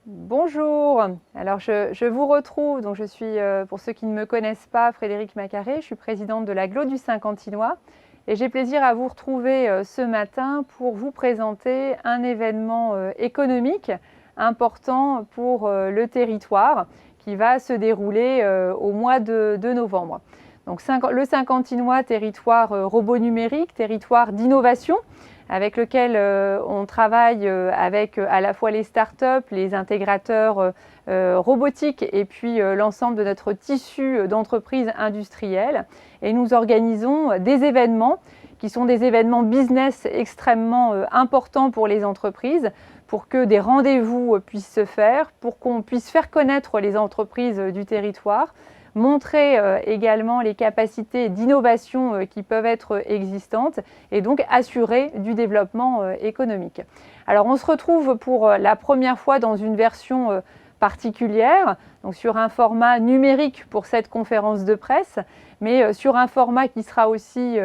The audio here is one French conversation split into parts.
Bonjour, alors je vous retrouve, donc je suis, pour ceux qui ne me connaissent pas, Frédérique Macaré, je suis présidente de l'agglo du Saint-Quentinois et j'ai plaisir à vous retrouver ce matin pour vous présenter un événement économique important pour le territoire qui va se dérouler au mois de novembre. Donc le Saint-Quentinois, territoire robot numérique, territoire d'innovation, avec lequel on travaille avec à la fois les startups, les intégrateurs robotiques et puis l'ensemble de notre tissu d'entreprises industrielles. Et nous organisons des événements qui sont des événements business extrêmement importants pour les entreprises, pour que des rendez-vous puissent se faire, pour qu'on puisse faire connaître les entreprises du territoire, montrer également les capacités d'innovation qui peuvent être existantes et donc assurer du développement économique. Alors on se retrouve pour la première fois dans une version particulière, donc sur un format numérique pour cette conférence de presse, mais sur un format qui sera aussi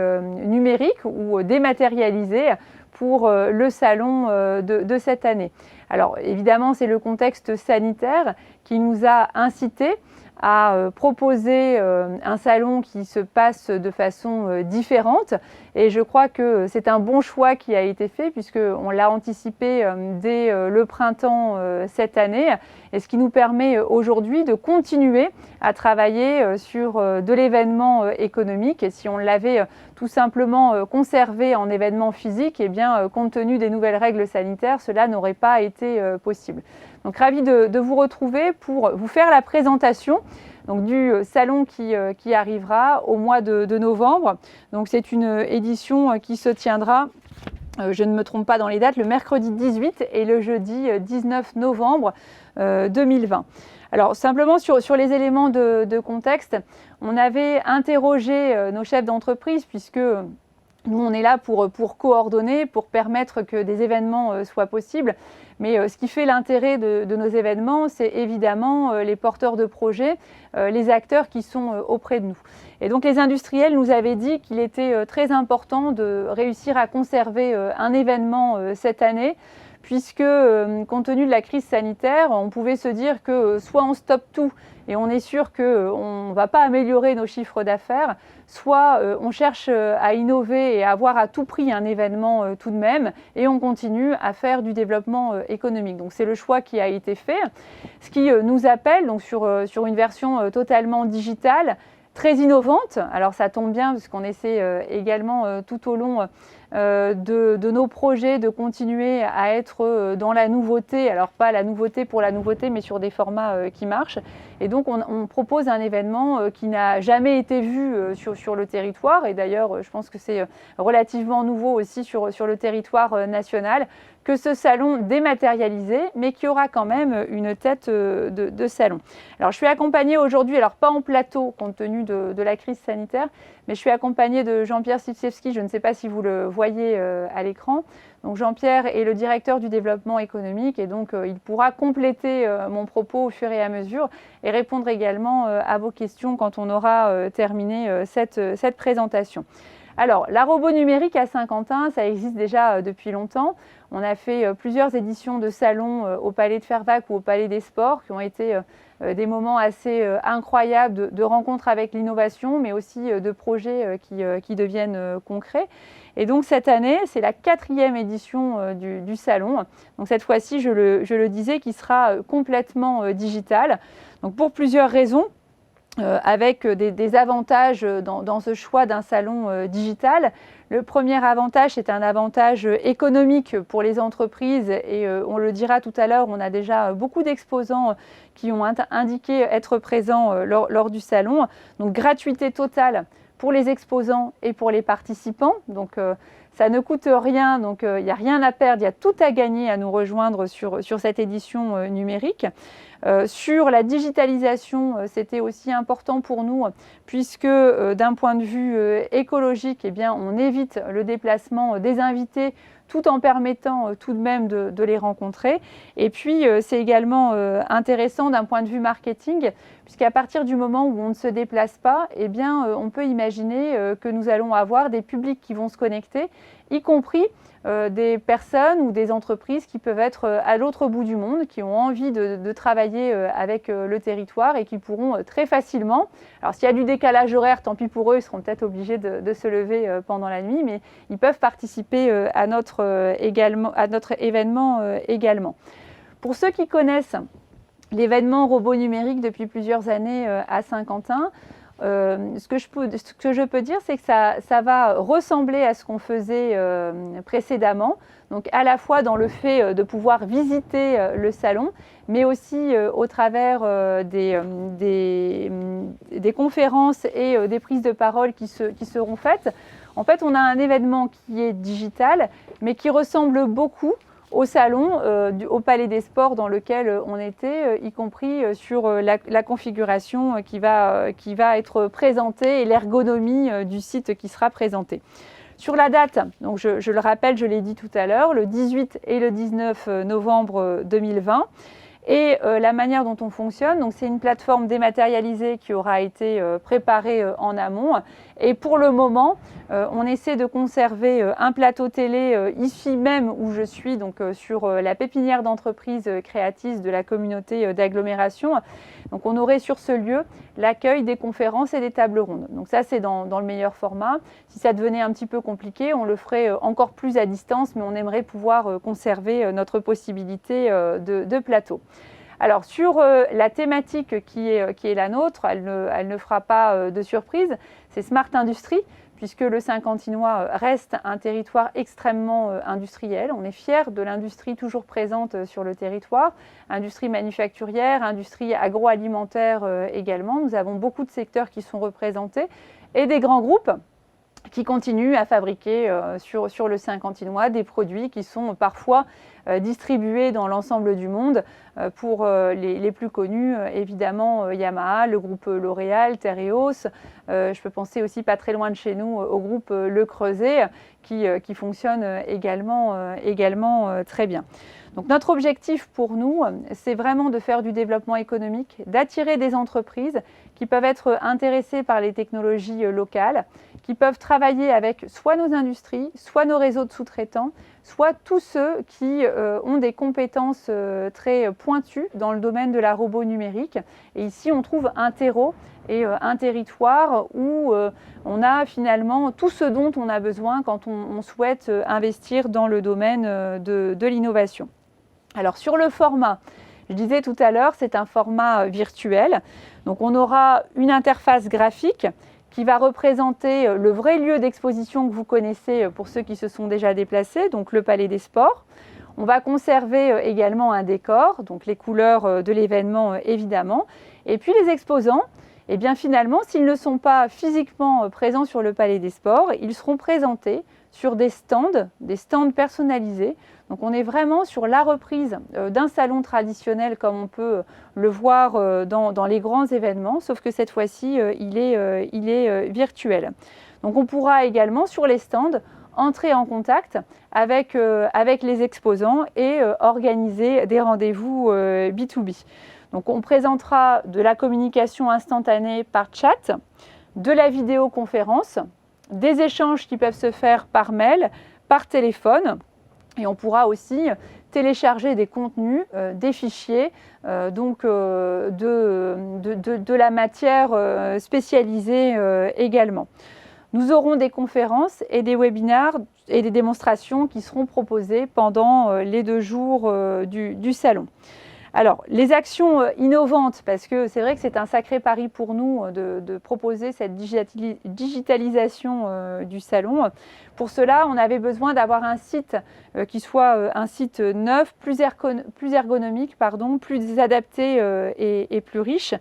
numérique ou dématérialisé pour le salon de cette année. Alors évidemment, c'est le contexte sanitaire qui nous a incités à proposer un salon qui se passe de façon différente et je crois que c'est un bon choix qui a été fait puisqu'on l'a anticipé dès le printemps cette année et ce qui nous permet aujourd'hui de continuer à travailler sur de l'événement économique et si on l'avait tout simplement conservé en événement physique, eh bien compte tenu des nouvelles règles sanitaires, cela n'aurait pas été possible. Donc ravi de vous retrouver pour vous faire la présentation donc, du salon qui arrivera au mois de novembre. Donc c'est une édition qui se tiendra, je ne me trompe pas dans les dates, le mercredi 18 et le jeudi 19 novembre 2020. Alors simplement sur les éléments de contexte, on avait interrogé nos chefs d'entreprise puisque nous, on est là pour coordonner, pour permettre que des événements soient possibles. Mais ce qui fait l'intérêt de nos événements, c'est évidemment les porteurs de projets, les acteurs qui sont auprès de nous. Et donc les industriels nous avaient dit qu'il était très important de réussir à conserver un événement cette année, puisque compte tenu de la crise sanitaire, on pouvait se dire que soit on stoppe tout et on est sûr qu'on ne va pas améliorer nos chiffres d'affaires, soit on cherche à innover et à avoir à tout prix un événement tout de même et on continue à faire du développement économique. Donc c'est le choix qui a été fait. Ce qui nous appelle donc sur une version totalement digitale, très innovante. Alors ça tombe bien parce qu'on essaie également tout au long de nos projets de continuer à être dans la nouveauté, alors pas la nouveauté pour la nouveauté mais sur des formats qui marchent et donc on propose un événement qui n'a jamais été vu sur le territoire et d'ailleurs je pense que c'est relativement nouveau aussi sur le territoire national, que ce salon dématérialisé mais qui aura quand même une tête de salon. Alors je suis accompagnée aujourd'hui, alors pas en plateau compte tenu de la crise sanitaire, mais je suis accompagnée de Jean-Pierre Sipsiewski, je ne sais pas si vous le voyez à l'écran. Donc Jean-Pierre est le directeur du développement économique et donc il pourra compléter mon propos au fur et à mesure et répondre également à vos questions quand on aura terminé cette présentation. Alors, la robot numérique à Saint-Quentin, ça existe déjà depuis longtemps. On a fait plusieurs éditions de salons au Palais de Fervaques ou au Palais des Sports qui ont été des moments assez incroyables de rencontres avec l'innovation, mais aussi de projets qui deviennent concrets. Et donc cette année, c'est la 4e édition du salon. Donc cette fois-ci, je le disais, qui sera complètement digitale. Donc pour plusieurs raisons. Avec des avantages dans ce choix d'un salon digital. Le premier avantage, c'est un avantage économique pour les entreprises et on le dira tout à l'heure, on a déjà beaucoup d'exposants qui ont indiqué être présents lors du salon. Donc gratuité totale pour les exposants et pour les participants. Donc ça ne coûte rien, donc il n'y a rien à perdre, il y a tout à gagner à nous rejoindre sur cette édition numérique. Sur la digitalisation, c'était aussi important pour nous puisque d'un point de vue écologique, eh bien, on évite le déplacement des invités tout en permettant tout de même de les rencontrer. Et puis, c'est également intéressant d'un point de vue marketing, puisqu'à partir du moment où on ne se déplace pas, eh bien, on peut imaginer que nous allons avoir des publics qui vont se connecter y compris des personnes ou des entreprises qui peuvent être à l'autre bout du monde, qui ont envie de travailler avec le territoire et qui pourront très facilement, alors s'il y a du décalage horaire, tant pis pour eux, ils seront peut-être obligés de se lever pendant la nuit, mais ils peuvent participer à notre événement également. Pour ceux qui connaissent l'événement robot numérique depuis plusieurs années à Saint-Quentin, ce que je peux dire, c'est que ça va ressembler à ce qu'on faisait précédemment, donc à la fois dans le fait de pouvoir visiter le salon, mais aussi au travers des conférences et des prises de parole qui seront faites. En fait, on a un événement qui est digital, mais qui ressemble beaucoup au salon, au Palais des Sports dans lequel on était, y compris sur la configuration qui va être présentée et l'ergonomie du site qui sera présentée. Sur la date, donc je le rappelle, je l'ai dit tout à l'heure, le 18 et le 19 novembre 2020. Et la manière dont on fonctionne, donc c'est une plateforme dématérialisée qui aura été préparée en amont. Et pour le moment, on essaie de conserver un plateau télé ici même où je suis, donc sur la pépinière d'entreprises créatrices de la communauté d'agglomération. Donc on aurait sur ce lieu l'accueil des conférences et des tables rondes. Donc ça, c'est dans le meilleur format. Si ça devenait un petit peu compliqué, on le ferait encore plus à distance, mais on aimerait pouvoir conserver notre possibilité de plateau. Alors sur la thématique qui est la nôtre, elle ne fera pas de surprise, c'est Smart Industry, puisque le Saint-Quentinois reste un territoire extrêmement industriel. On est fiers de l'industrie toujours présente sur le territoire, industrie manufacturière, industrie agroalimentaire également. Nous avons beaucoup de secteurs qui sont représentés et des grands groupes qui continuent à fabriquer sur le Saint-Quentinois des produits qui sont parfois distribués dans l'ensemble du monde. Pour les plus connus, évidemment Yamaha, le groupe L'Oréal, Tereos. Je peux penser aussi pas très loin de chez nous au groupe Le Creuset qui fonctionne également très bien. Donc notre objectif pour nous, c'est vraiment de faire du développement économique, d'attirer des entreprises qui peuvent être intéressées par les technologies locales, qui peuvent travailler avec soit nos industries, soit nos réseaux de sous-traitants, soit tous ceux qui ont des compétences très pointues dans le domaine de la robot numérique. Et ici, on trouve un terreau et un territoire où on a finalement tout ce dont on a besoin quand on souhaite investir dans le domaine de l'innovation. Alors sur le format, je disais tout à l'heure, c'est un format virtuel. Donc on aura une interface graphique qui va représenter le vrai lieu d'exposition que vous connaissez pour ceux qui se sont déjà déplacés, donc le Palais des Sports. On va conserver également un décor, donc les couleurs de l'événement évidemment. Et puis les exposants, eh bien finalement, s'ils ne sont pas physiquement présents sur le Palais des Sports, ils seront présentés sur des stands personnalisés. Donc on est vraiment sur la reprise d'un salon traditionnel comme on peut le voir dans les grands événements, sauf que cette fois-ci, il est virtuel. Donc on pourra également sur les stands entrer en contact avec les exposants et organiser des rendez-vous B2B. Donc on présentera de la communication instantanée par chat, de la vidéoconférence, des échanges qui peuvent se faire par mail, par téléphone, et on pourra aussi télécharger des contenus, des fichiers, donc de la matière spécialisée également. Nous aurons des conférences et des webinaires et des démonstrations qui seront proposées pendant les 2 jours du salon. Alors, les actions innovantes, parce que c'est vrai que c'est un sacré pari pour nous de proposer cette digitalisation du salon. Pour cela, on avait besoin d'avoir un site qui soit un site neuf, plus ergonomique, plus adapté et plus riche.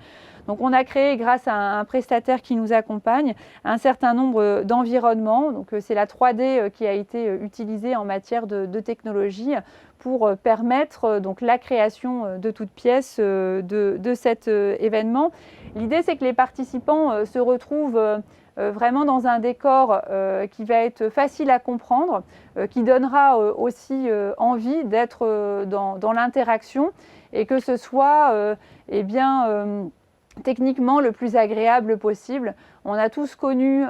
Donc on a créé, grâce à un prestataire qui nous accompagne, un certain nombre d'environnements. Donc c'est la 3D qui a été utilisée en matière de technologie pour permettre donc la création de toutes pièces de cet événement. L'idée, c'est que les participants se retrouvent vraiment dans un décor qui va être facile à comprendre, qui donnera aussi envie d'être dans l'interaction et que ce soit techniquement le plus agréable possible. On a tous connu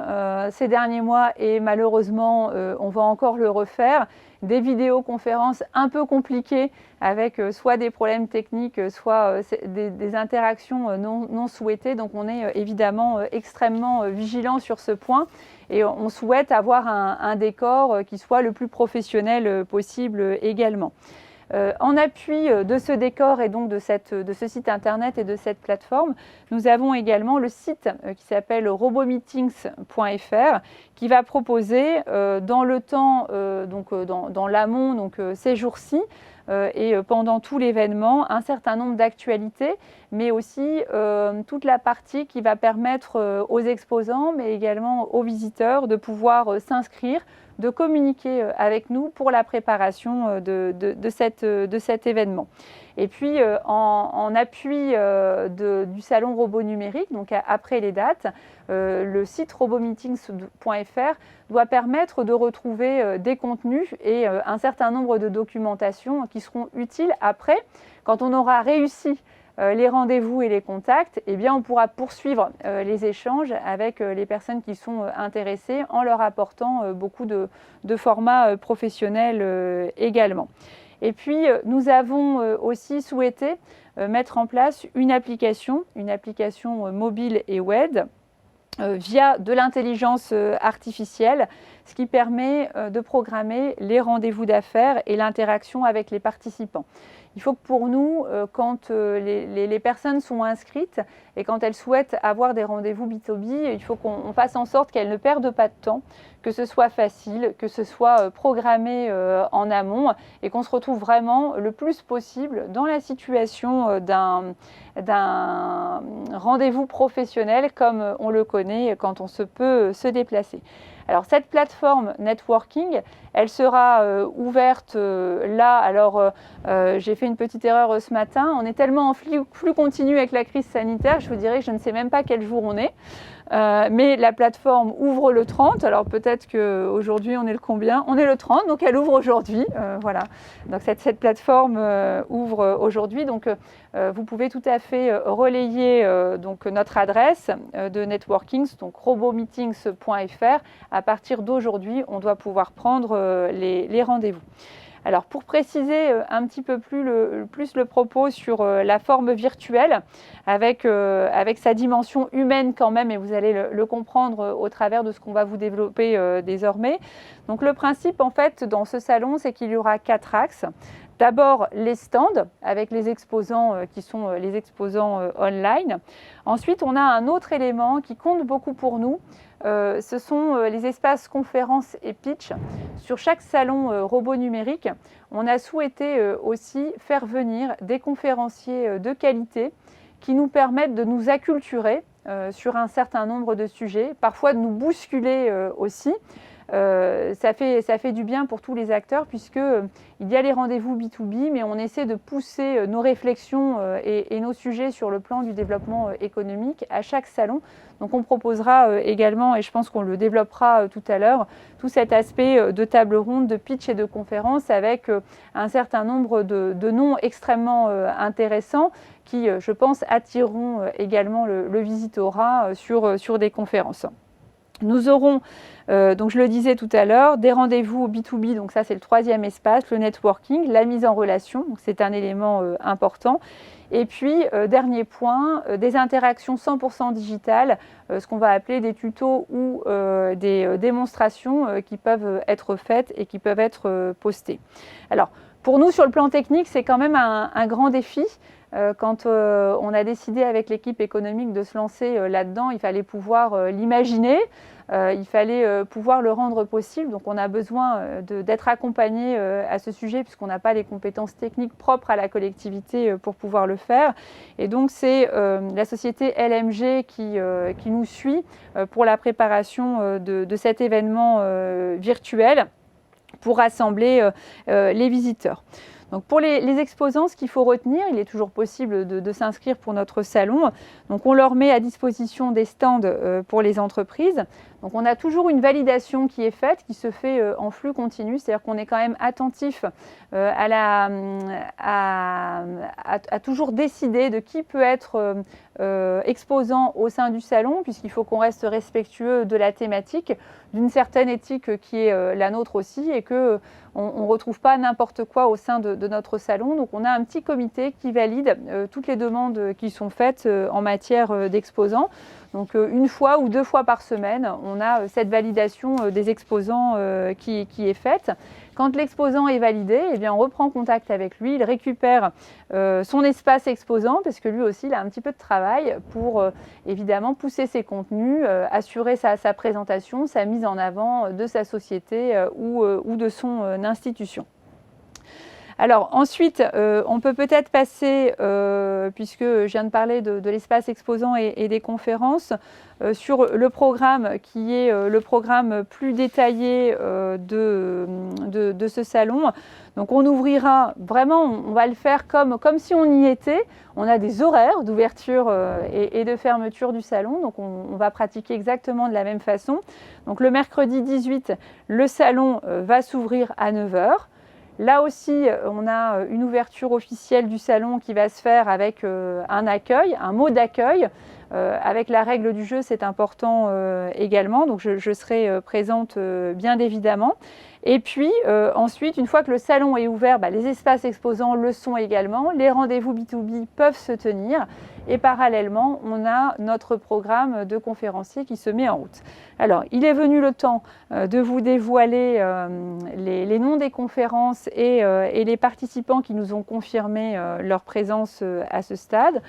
ces derniers mois et malheureusement on va encore le refaire, des vidéoconférences un peu compliquées avec soit des problèmes techniques, soit des interactions non souhaitées. Donc on est évidemment extrêmement vigilant sur ce point et on souhaite avoir un décor qui soit le plus professionnel possible également. En appui de ce décor et donc de ce site internet et de cette plateforme, nous avons également le site qui s'appelle robomeetings.fr qui va proposer dans le temps, dans l'amont, donc ces jours-ci, et pendant tout l'événement, un certain nombre d'actualités, mais aussi toute la partie qui va permettre aux exposants, mais également aux visiteurs de pouvoir s'inscrire, de communiquer avec nous pour la préparation de cet événement. Et puis en appui du salon Robot Numérique, donc après les dates, le site robomeetings.fr doit permettre de retrouver des contenus et un certain nombre de documentations qui seront utiles après, quand on aura réussi les rendez-vous et les contacts, eh bien on pourra poursuivre les échanges avec les personnes qui sont intéressées en leur apportant beaucoup de formats professionnels également. Et puis nous avons aussi souhaité mettre en place une application mobile et web via de l'intelligence artificielle, ce qui permet de programmer les rendez-vous d'affaires et l'interaction avec les participants. Il faut que pour nous, quand les personnes sont inscrites et quand elles souhaitent avoir des rendez-vous B2B, il faut qu'on fasse en sorte qu'elles ne perdent pas de temps, que ce soit facile, que ce soit programmé en amont et qu'on se retrouve vraiment le plus possible dans la situation d'un rendez-vous professionnel comme on le connaît quand on peut se déplacer. Alors cette plateforme networking, elle sera ouverte là. Alors j'ai fait une petite erreur ce matin. On est tellement en flux continu avec la crise sanitaire, je vous dirais que je ne sais même pas quel jour on est. Mais la plateforme ouvre le 30, alors peut-être qu'aujourd'hui on est le combien? On est le 30, donc elle ouvre aujourd'hui, voilà. Donc cette plateforme ouvre aujourd'hui, donc vous pouvez tout à fait relayer donc notre adresse de networking, donc robomeetings.fr. À partir d'aujourd'hui, on doit pouvoir prendre les rendez-vous. Alors pour préciser un petit peu plus le propos sur la forme virtuelle, avec sa dimension humaine quand même, et vous allez le comprendre au travers de ce qu'on va vous développer désormais. Donc le principe en fait dans ce salon, c'est qu'il y aura 4 axes. D'abord les stands avec les exposants qui sont les exposants online. Ensuite, on a un autre élément qui compte beaucoup pour nous. Ce sont les espaces conférences et pitch. Sur chaque salon robot numérique, on a souhaité aussi faire venir des conférenciers de qualité qui nous permettent de nous acculturer sur un certain nombre de sujets, parfois de nous bousculer aussi. Ça fait du bien pour tous les acteurs puisqu'il y a les rendez-vous B2B, mais on essaie de pousser nos réflexions et nos sujets sur le plan du développement économique à chaque salon. Donc on proposera également, et je pense qu'on le développera tout à l'heure, tout cet aspect de table ronde, de pitch et de conférence avec un certain nombre de noms extrêmement intéressants qui, je pense, attireront également le visitorat sur des conférences. Nous aurons, donc je le disais tout à l'heure, des rendez-vous B2B, donc ça c'est le 3e espace, le networking, la mise en relation, donc c'est un élément important. Et puis, dernier point, des interactions 100% digitales, ce qu'on va appeler des tutos ou des démonstrations qui peuvent être faites et qui peuvent être postées. Alors, pour nous, sur le plan technique, c'est quand même un grand défi. Quand on a décidé avec l'équipe économique de se lancer là-dedans, il fallait pouvoir l'imaginer, il fallait pouvoir le rendre possible. Donc on a besoin d'être accompagné à ce sujet puisqu'on n'a pas les compétences techniques propres à la collectivité pour pouvoir le faire. Et donc c'est la société LMG qui nous suit pour la préparation de cet événement virtuel pour rassembler les visiteurs. Donc pour les exposants, ce qu'il faut retenir, il est toujours possible de s'inscrire pour notre salon. Donc on leur met à disposition des stands pour les entreprises. Donc on a toujours une validation qui est faite, qui se fait en flux continu, c'est-à-dire qu'on est quand même attentif à toujours décider de qui peut être exposant au sein du salon, puisqu'il faut qu'on reste respectueux de la thématique, d'une certaine éthique qui est la nôtre aussi, et qu'on ne retrouve pas n'importe quoi au sein de notre salon. Donc on a un petit comité qui valide toutes les demandes qui sont faites en matière d'exposants. Donc une fois ou deux fois par semaine, on a cette validation des exposants qui est faite. Quand l'exposant est validé, eh bien, on reprend contact avec lui, il récupère son espace exposant, parce que lui aussi il a un petit peu de travail pour évidemment pousser ses contenus, assurer sa présentation, sa mise en avant de sa société ou de son institution. Alors ensuite, on peut peut-être passer, puisque je viens de parler de l'espace exposant et des conférences, sur le programme qui est le programme plus détaillé de ce salon. Donc on ouvrira vraiment, on va le faire comme si on y était. On a des horaires d'ouverture et de fermeture du salon, donc on va pratiquer exactement de la même façon. Donc le mercredi 18, le salon va s'ouvrir à 9 h. Là aussi, on a une ouverture officielle du salon qui va se faire avec un accueil, un mot d'accueil. Avec la règle du jeu, c'est important également, donc je serai présente bien évidemment. Et puis ensuite, une fois que le salon est ouvert, les espaces exposants le sont également, les rendez-vous B2B peuvent se tenir et parallèlement, on a notre programme de conférenciers qui se met en route. Alors, il est venu le temps de vous dévoiler les noms des conférences et les participants qui nous ont confirmé leur présence à ce stade.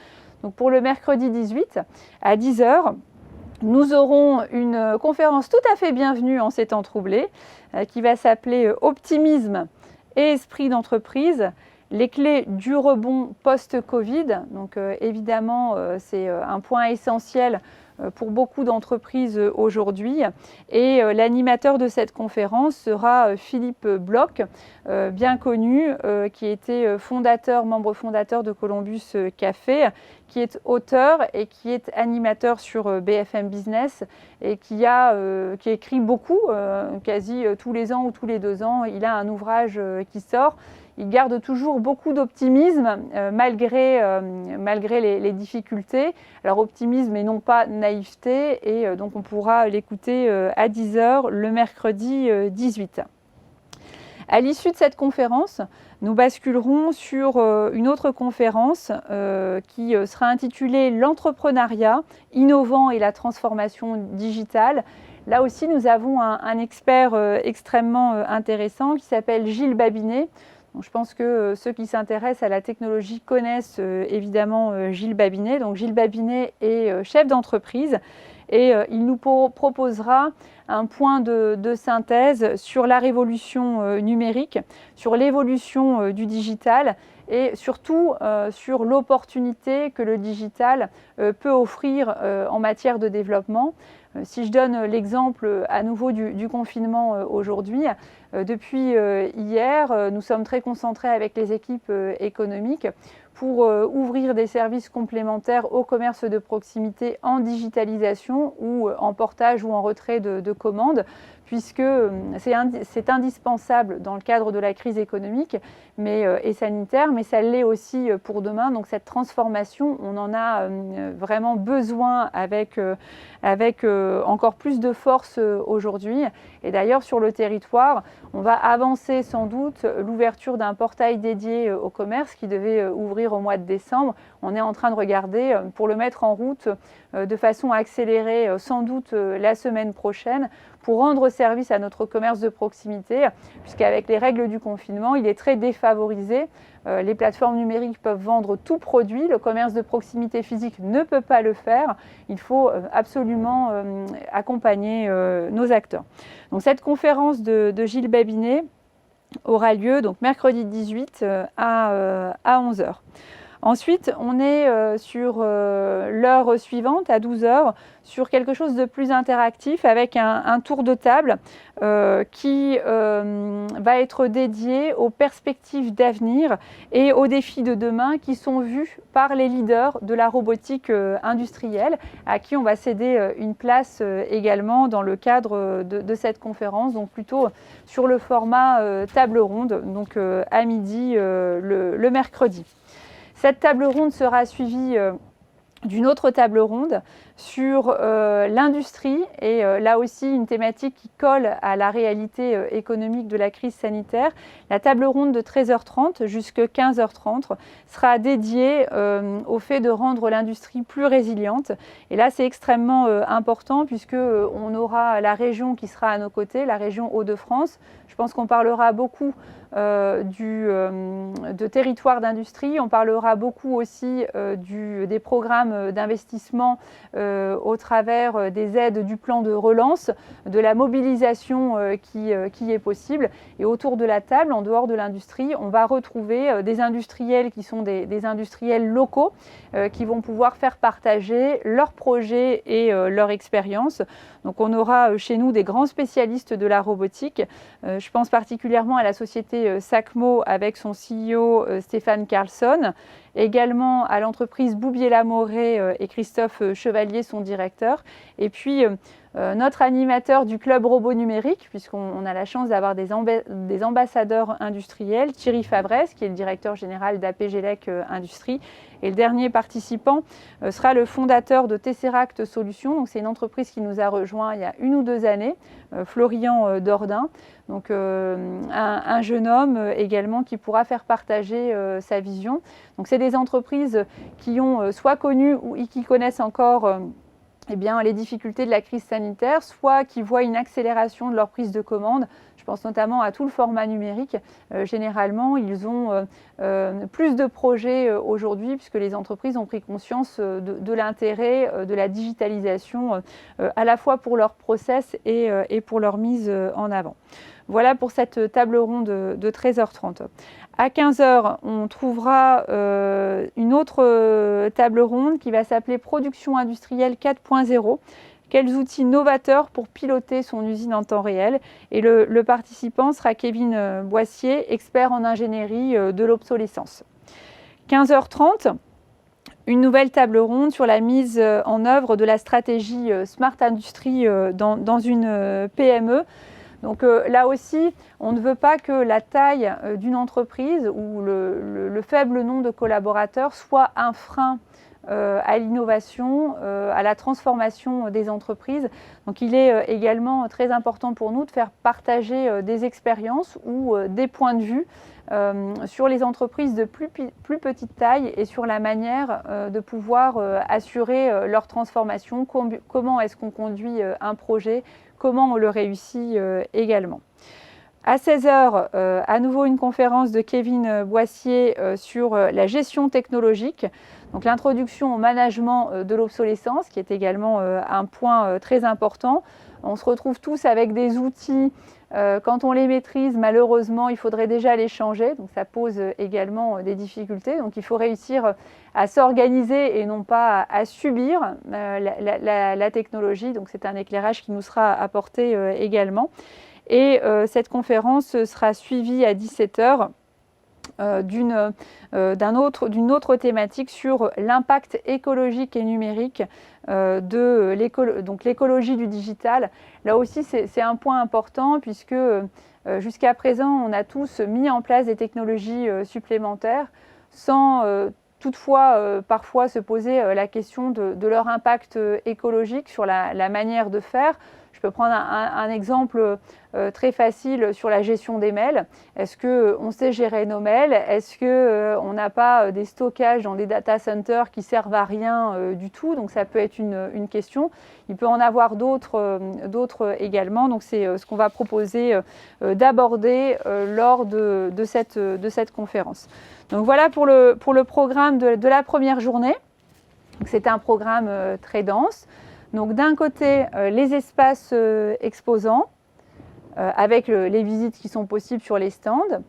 Donc pour le mercredi 18 à 10 h, nous aurons une conférence tout à fait bienvenue en ces temps troublés qui va s'appeler « Optimisme et esprit d'entreprise ». Les clés du rebond post-Covid. Donc évidemment, c'est un point essentiel pour beaucoup d'entreprises aujourd'hui. Et l'animateur de cette conférence sera Philippe Bloch, bien connu, qui était membre fondateur de Columbus Café, qui est auteur et qui est animateur sur BFM Business et qui écrit beaucoup, quasi tous les ans ou tous les 2 ans. Il a un ouvrage qui sort. Il garde toujours beaucoup d'optimisme malgré les difficultés. Alors optimisme et non pas naïveté, et donc on pourra l'écouter à 10 h le mercredi 18. À l'issue de cette conférence, nous basculerons sur une autre conférence qui sera intitulée « L'entrepreneuriat innovant et la transformation digitale ». Là aussi, nous avons un expert extrêmement intéressant qui s'appelle Gilles Babinet. Donc, je pense que ceux qui s'intéressent à la technologie connaissent évidemment Gilles Babinet. Donc, Gilles Babinet est chef d'entreprise et il nous proposera un point de synthèse sur la révolution numérique, sur l'évolution du digital et surtout sur l'opportunité que le digital peut offrir en matière de développement. Si je donne l'exemple à nouveau du confinement aujourd'hui, depuis hier, nous sommes très concentrés avec les équipes économiques pour ouvrir des services complémentaires au commerce de proximité en digitalisation ou en portage ou en retrait de commandes, puisque c'est indispensable dans le cadre de la crise économique et sanitaire, mais ça l'est aussi pour demain. Donc cette transformation, on en a vraiment besoin avec encore plus de force aujourd'hui. Et d'ailleurs, sur le territoire, on va avancer sans doute l'ouverture d'un portail dédié au commerce qui devait ouvrir au mois de décembre. On est en train de regarder pour le mettre en route de façon accélérée sans doute la semaine prochaine pour rendre service à notre commerce de proximité, puisqu'avec les règles du confinement, il est très défavorisé. Les plateformes numériques peuvent vendre tout produit, le commerce de proximité physique ne peut pas le faire. Il faut absolument accompagner nos acteurs. Donc cette conférence de Gilles Babinet aura lieu donc mercredi 18 à 11 h. Ensuite, on est sur l'heure suivante, à 12 heures, sur quelque chose de plus interactif avec un tour de table qui va être dédié aux perspectives d'avenir et aux défis de demain qui sont vus par les leaders de la robotique industrielle, à qui on va céder une place également dans le cadre de cette conférence, donc plutôt sur le format table ronde, donc à midi le mercredi. Cette table ronde sera suivie d'une autre table ronde sur l'industrie et là aussi une thématique qui colle à la réalité économique de la crise sanitaire. La table ronde de 13h30 jusqu'à 15h30 sera dédiée au fait de rendre l'industrie plus résiliente. Et là c'est extrêmement important puisque on aura la région qui sera à nos côtés, la région Hauts-de-France. Je pense qu'on parlera beaucoup de territoire d'industrie, on parlera beaucoup aussi des programmes d'investissement au travers des aides du plan de relance, de la mobilisation qui est possible. Et autour de la table, en dehors de l'industrie, on va retrouver des industriels qui sont des industriels locaux qui vont pouvoir faire partager leurs projets et leur expérience. Donc on aura chez nous des grands spécialistes de la robotique. Je pense particulièrement à la société Sacmo avec son CEO Stéphane Carlsson, également à l'entreprise Boubier-Lamoret et Christophe Chevalier, son directeur. Et puis notre animateur du club robot numérique, puisqu'on a la chance d'avoir des ambassadeurs industriels, Thierry Fabrès, qui est le directeur général d'APGELEC Industrie. Et le dernier participant sera le fondateur de Tesseract Solutions. Donc c'est une entreprise qui nous a rejoint il y a 1 ou 2 années, Florian Dordain. Donc un jeune homme également qui pourra faire partager sa vision. Donc c'est des entreprises qui ont soit connu ou qui connaissent encore eh bien, les difficultés de la crise sanitaire, soit qui voient une accélération de leur prise de commande. Je pense notamment à tout le format numérique. Généralement, ils ont plus de projets aujourd'hui puisque les entreprises ont pris conscience de l'intérêt de la digitalisation à la fois pour leur process et pour leur mise en avant. Voilà pour cette table ronde de 13h30. À 15h, on trouvera une autre table ronde qui va s'appeler Production industrielle 4.0. Quels outils novateurs pour piloter son usine en temps réel? Et le participant sera Kevin Boissier, expert en ingénierie de l'obsolescence. 15h30, une nouvelle table ronde sur la mise en œuvre de la stratégie Smart Industry dans une PME. Donc là aussi, on ne veut pas que la taille d'une entreprise ou le faible nombre de collaborateurs soit un frein à l'innovation, à la transformation des entreprises. Donc il est également très important pour nous de faire partager des expériences ou des points de vue sur les entreprises de plus petite taille et sur la manière de pouvoir assurer leur transformation, comment est-ce qu'on conduit un projet, comment on le réussit également. À 16h, à nouveau une conférence de Kevin Boissier sur la gestion technologique, donc l'introduction au management de l'obsolescence, qui est également un point très important. On se retrouve tous avec des outils, quand on les maîtrise, malheureusement, il faudrait déjà les changer, donc ça pose également des difficultés. Donc il faut réussir à s'organiser et non pas à subir la technologie, donc c'est un éclairage qui nous sera apporté également. Et cette conférence sera suivie à 17h d'une autre thématique sur l'impact écologique et numérique de l'écologie du digital. Là aussi, c'est un point important puisque jusqu'à présent, on a tous mis en place des technologies supplémentaires sans toutefois parfois se poser la question de leur impact écologique sur la manière de faire. Je peux prendre un exemple très facile sur la gestion des mails. Est-ce qu'on sait gérer nos mails? Est-ce qu'on n'a pas des stockages dans des data centers qui servent à rien du tout? Donc ça peut être une question. Il peut en avoir d'autres également. Donc c'est ce qu'on va proposer d'aborder lors de cette conférence. Donc voilà pour le programme de la première journée. C'est un programme très dense. Donc d'un côté, les espaces exposants, avec les visites qui sont possibles sur les stands.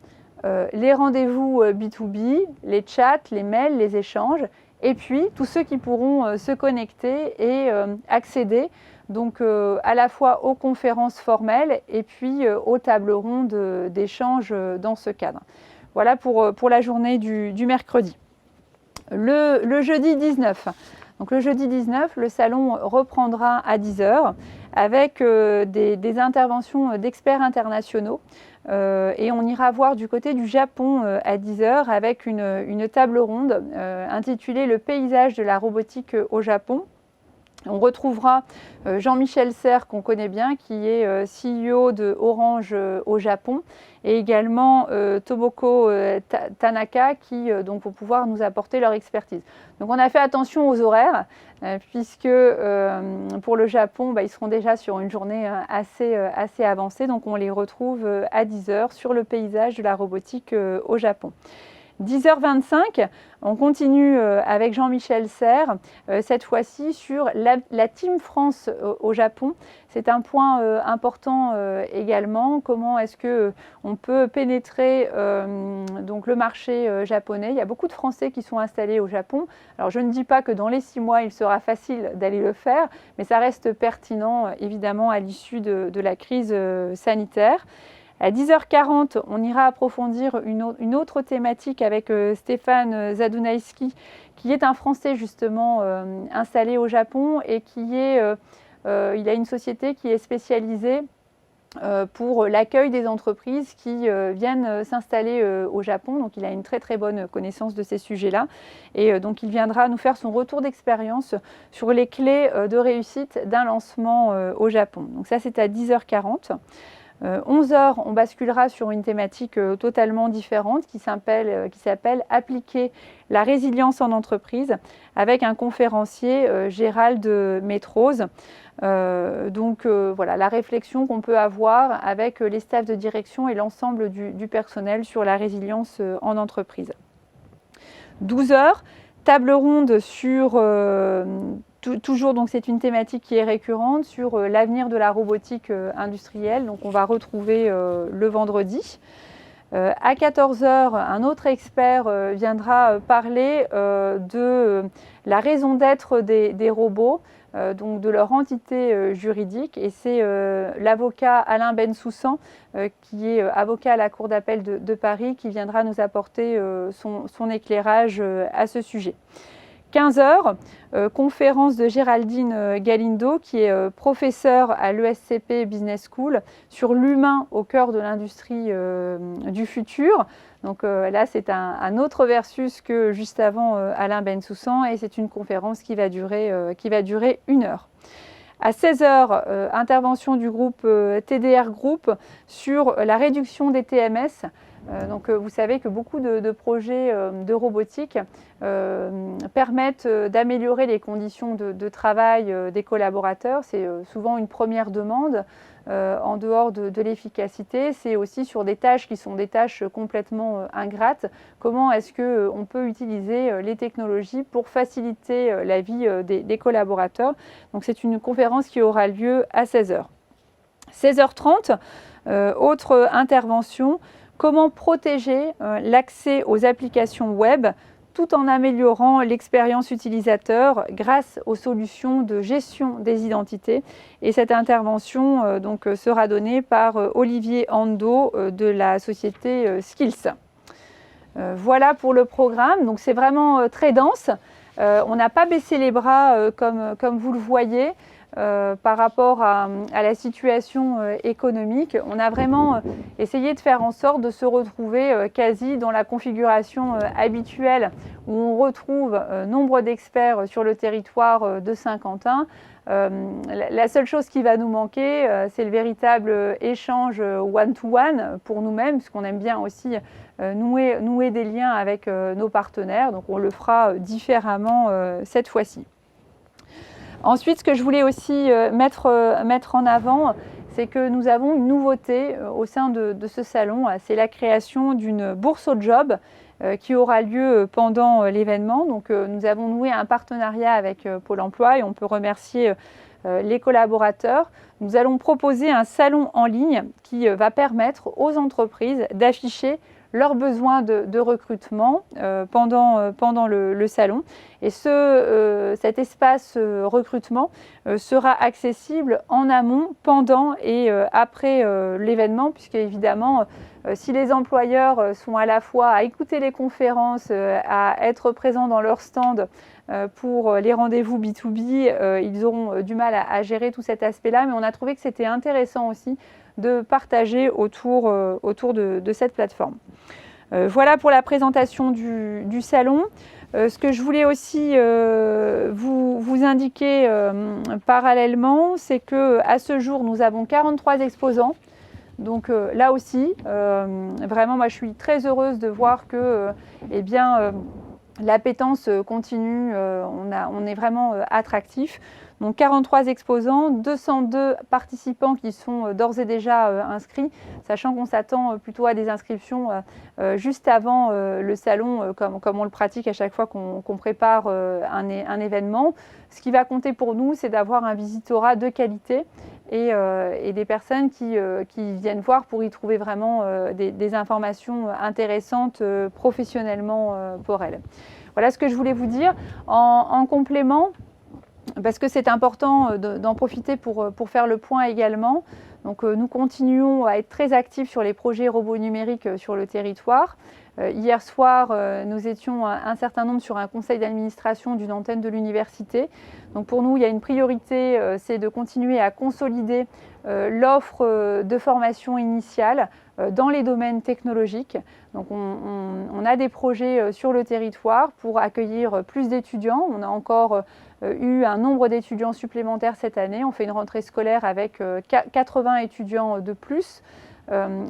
les rendez-vous B2B, les chats, les mails, les échanges, et puis tous ceux qui pourront se connecter et accéder donc à la fois aux conférences formelles et puis aux tables rondes d'échange dans ce cadre. Voilà pour la journée du mercredi. Le jeudi 19. Donc le jeudi 19, le salon reprendra à 10 h avec des interventions d'experts internationaux. Et on ira voir du côté du Japon à 10 h avec une table ronde intitulée « Le paysage de la robotique au Japon ». On retrouvera Jean-Michel Serres, qu'on connaît bien, qui est CEO de Orange au Japon, et également Tomoko Tanaka, qui donc vont pouvoir nous apporter leur expertise. Donc on a fait attention aux horaires, puisque pour le Japon, ils seront déjà sur une journée assez avancée, donc on les retrouve à 10 h sur le paysage de la robotique au Japon. 10h25, on continue avec Jean-Michel Serres, cette fois-ci sur la Team France au Japon. C'est un point important également, comment est-ce qu'on peut pénétrer donc le marché japonais. Il y a beaucoup de Français qui sont installés au Japon. Alors je ne dis pas que dans les 6 mois, il sera facile d'aller le faire, mais ça reste pertinent évidemment à l'issue de la crise sanitaire. À 10h40, on ira approfondir une autre thématique avec Stéphane Zadunajski, qui est un Français justement installé au Japon et il a une société qui est spécialisée pour l'accueil des entreprises qui viennent s'installer au Japon. Donc il a une très très bonne connaissance de ces sujets-là. Et donc il viendra nous faire son retour d'expérience sur les clés de réussite d'un lancement au Japon. Donc ça c'est à 10h40. 11 h, on basculera sur une thématique totalement différente qui s'appelle Appliquer la résilience en entreprise avec un conférencier, Gérald Métrose. Voilà la réflexion qu'on peut avoir avec les staffs de direction et l'ensemble du personnel sur la résilience en entreprise. 12 h, table ronde sur toujours, donc c'est une thématique qui est récurrente sur l'avenir de la robotique industrielle. Donc on va retrouver le vendredi. À 14 h, un autre expert viendra parler de la raison d'être des robots, donc de leur entité juridique. Et c'est l'avocat Alain Bensoussan, qui est avocat à la Cour d'appel de Paris, qui viendra nous apporter son éclairage à ce sujet. 15 h, conférence de Géraldine Galindo, qui est professeure à l'ESCP Business School, sur l'humain au cœur de l'industrie du futur. Donc là, c'est un autre versus que juste avant Alain Bensoussan, et c'est une conférence qui va durer 1 heure. À 16 h, intervention du groupe TDR Group sur la réduction des TMS. Donc vous savez que beaucoup de projets de robotique permettent d'améliorer les conditions de travail des collaborateurs. C'est souvent une première demande en dehors de l'efficacité. C'est aussi sur des tâches qui sont des tâches complètement ingrates. Comment est-ce qu'on peut utiliser les technologies pour faciliter la vie des collaborateurs? Donc c'est une conférence qui aura lieu à 16 h. 16h30, autre intervention. Comment protéger l'accès aux applications web tout en améliorant l'expérience utilisateur grâce aux solutions de gestion des identités. Et cette intervention sera donnée par Olivier Ando de la société Skills. Voilà pour le programme. Donc c'est vraiment très dense. On n'a pas baissé les bras comme vous le voyez. Par rapport à la situation économique, on a vraiment essayé de faire en sorte de se retrouver quasi dans la configuration habituelle où on retrouve nombre d'experts sur le territoire de Saint-Quentin. La seule chose qui va nous manquer, c'est le véritable échange one-to-one pour nous-mêmes, puisqu'on aime bien aussi nouer des liens avec nos partenaires. Donc on le fera différemment cette fois-ci. Ensuite, ce que je voulais aussi mettre en avant, c'est que nous avons une nouveauté au sein de ce salon, c'est la création d'une bourse au job qui aura lieu pendant l'événement. Donc nous avons noué un partenariat avec Pôle emploi et on peut remercier les collaborateurs. Nous allons proposer un salon en ligne qui va permettre aux entreprises d'afficher leurs besoins de recrutement pendant le salon. Et cet espace recrutement sera accessible en amont, pendant et après l'événement, puisque évidemment, si les employeurs sont à la fois à écouter les conférences, à être présents dans leur stand pour les rendez-vous B2B, ils auront du mal à gérer tout cet aspect-là, mais on a trouvé que c'était intéressant aussi de partager autour de cette plateforme. Voilà pour la présentation du salon. Ce que je voulais aussi vous indiquer parallèlement, c'est qu'à ce jour, nous avons 43 exposants. Donc là aussi, vraiment, moi je suis très heureuse de voir que l'appétence continue, on est vraiment attractif. Donc 43 exposants, 202 participants qui sont d'ores et déjà inscrits, sachant qu'on s'attend plutôt à des inscriptions juste avant le salon, comme on le pratique à chaque fois qu'on prépare un événement. Ce qui va compter pour nous, c'est d'avoir un visitorat de qualité et des personnes qui viennent voir pour y trouver vraiment des informations intéressantes professionnellement pour elles. Voilà ce que je voulais vous dire. En complément, parce que c'est important d'en profiter pour faire le point également. Donc, nous continuons à être très actifs sur les projets robots numériques sur le territoire. Hier soir, nous étions un certain nombre sur un conseil d'administration d'une antenne de l'université. Donc pour nous, il y a une priorité, c'est de continuer à consolider l'offre de formation initiale dans les domaines technologiques. Donc on a des projets sur le territoire pour accueillir plus d'étudiants. On a encore eu un nombre d'étudiants supplémentaires cette année. On fait une rentrée scolaire avec 80 étudiants de plus.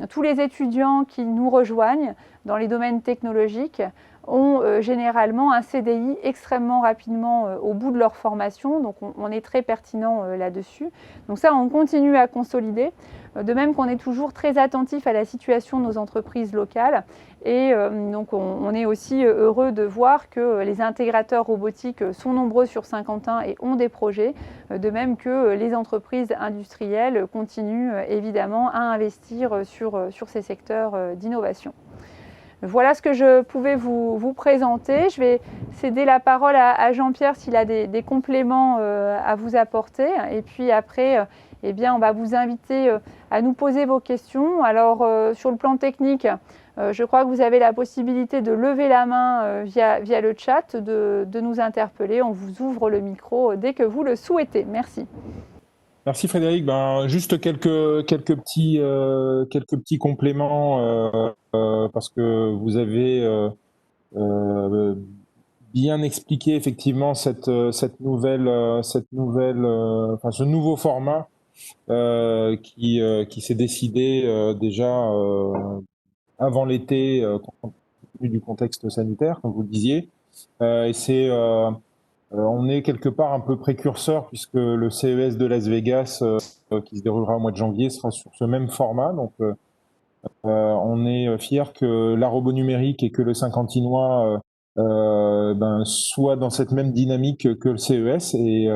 Tous les étudiants qui nous rejoignent dans les domaines technologiques ont généralement un CDI extrêmement rapidement au bout de leur formation, donc on est très pertinent là-dessus. Donc ça, on continue à consolider, de même qu'on est toujours très attentif à la situation de nos entreprises locales et donc on est aussi heureux de voir que les intégrateurs robotiques sont nombreux sur Saint-Quentin et ont des projets, de même que les entreprises industrielles continuent évidemment à investir sur ces secteurs d'innovation. Voilà ce que je pouvais vous présenter. Je vais céder la parole à Jean-Pierre s'il a des compléments à vous apporter. Et puis après, on va vous inviter à nous poser vos questions. Alors, sur le plan technique, je crois que vous avez la possibilité de lever la main via le chat, de nous interpeller. On vous ouvre le micro dès que vous le souhaitez. Merci. Merci Frédéric. Juste quelques petits compléments parce que vous avez bien expliqué effectivement ce nouveau format qui s'est décidé déjà avant l'été compte tenu du contexte sanitaire, comme vous le disiez. Et on est quelque part un peu précurseur puisque le CES de Las Vegas, qui se déroulera au mois de janvier, sera sur ce même format. Donc, on est fiers que la robot numérique et que le Saint-Quentinois soient dans cette même dynamique que le CES. Et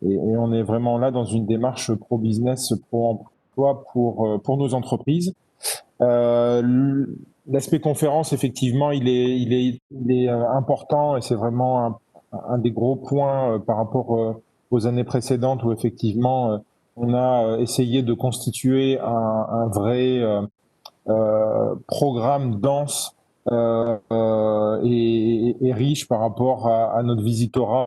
on est vraiment là dans une démarche pro-business, pro-emploi pour nos entreprises. L'aspect conférence, effectivement, il est important et c'est vraiment un des gros points par rapport aux années précédentes où effectivement on a essayé de constituer un vrai programme dense et riche par rapport à notre visitorat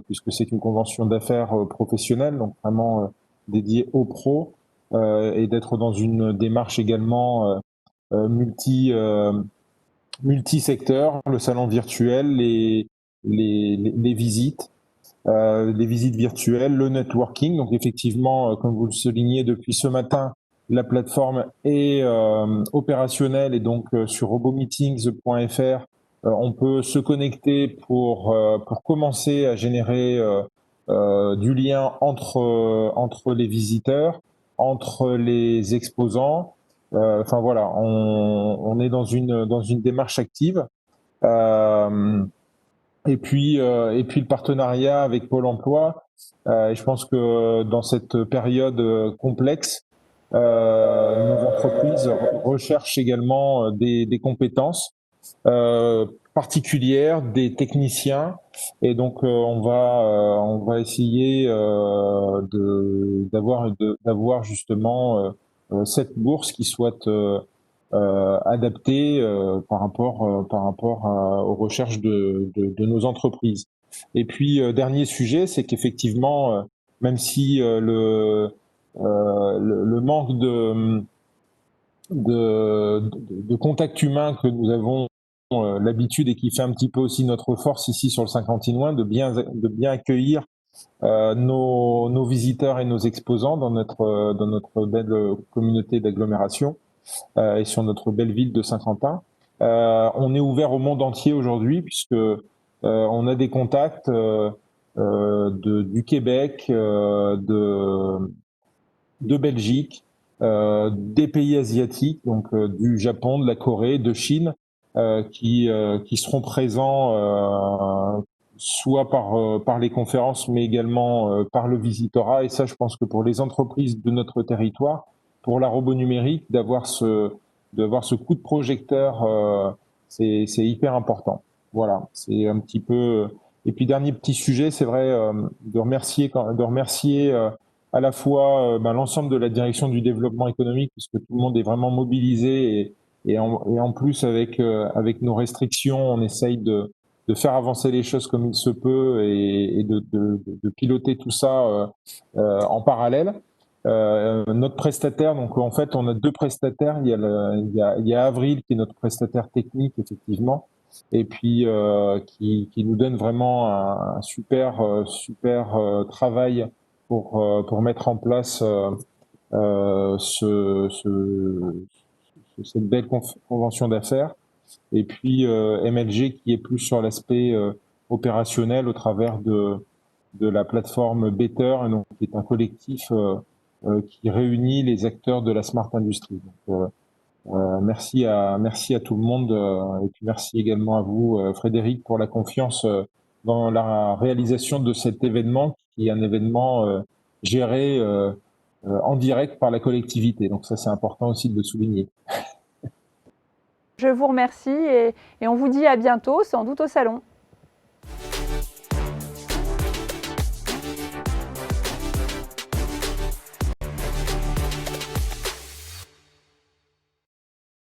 puisque c'est une convention d'affaires professionnelle, donc vraiment dédiée aux pros et d'être dans une démarche également multi-secteurs, le salon virtuel, les visites, les visites virtuelles, le networking. Donc effectivement, comme vous le soulignez depuis ce matin, la plateforme est opérationnelle et donc sur robomeetings.fr, on peut se connecter pour commencer à générer du lien entre les visiteurs, entre les exposants. Enfin voilà, on est dans une démarche active. Et puis le partenariat avec Pôle emploi. Et je pense que dans cette période complexe, nos entreprises recherchent également des compétences particulières, des techniciens, et donc on va essayer d'avoir justement cette bourse qui soit adaptée par rapport aux recherches de nos entreprises. Et puis dernier sujet, c'est qu'effectivement, même si le manque de contact humain que nous avons l'habitude et qui fait un petit peu aussi notre force ici sur le Saint-Quentinois, de bien accueillir nos visiteurs et nos exposants dans notre belle communauté d'agglomération et sur notre belle ville de Saint-Quentin. On est ouvert au monde entier aujourd'hui puisque on a des contacts du Québec, de Belgique, des pays asiatiques, donc du Japon, de la Corée, de Chine, qui seront présents soit par les conférences, mais également par le visitorat. Et ça, je pense que pour les entreprises de notre territoire, pour la robo numérique, d'avoir ce coup de projecteur, c'est hyper important. Voilà, c'est un petit peu. Et puis dernier petit sujet, c'est vrai, de remercier à la fois l'ensemble de la direction du développement économique, puisque tout le monde est vraiment mobilisé et en plus avec nos restrictions, on essaye de faire avancer les choses comme il se peut et de piloter tout ça en parallèle. Notre prestataire, donc en fait on a deux prestataires, il y a Avril qui est notre prestataire technique effectivement, et puis qui nous donne vraiment un super travail pour mettre en place cette belle convention d'affaires. Et puis MLG qui est plus sur l'aspect opérationnel au travers de la plateforme Better, donc, qui est un collectif qui réunit les acteurs de la Smart Industry. Donc, merci à tout le monde et puis merci également à vous, Frédéric, pour la confiance dans la réalisation de cet événement qui est un événement géré en direct par la collectivité. Donc ça, c'est important aussi de le souligner. Je vous remercie et on vous dit à bientôt, sans doute au salon.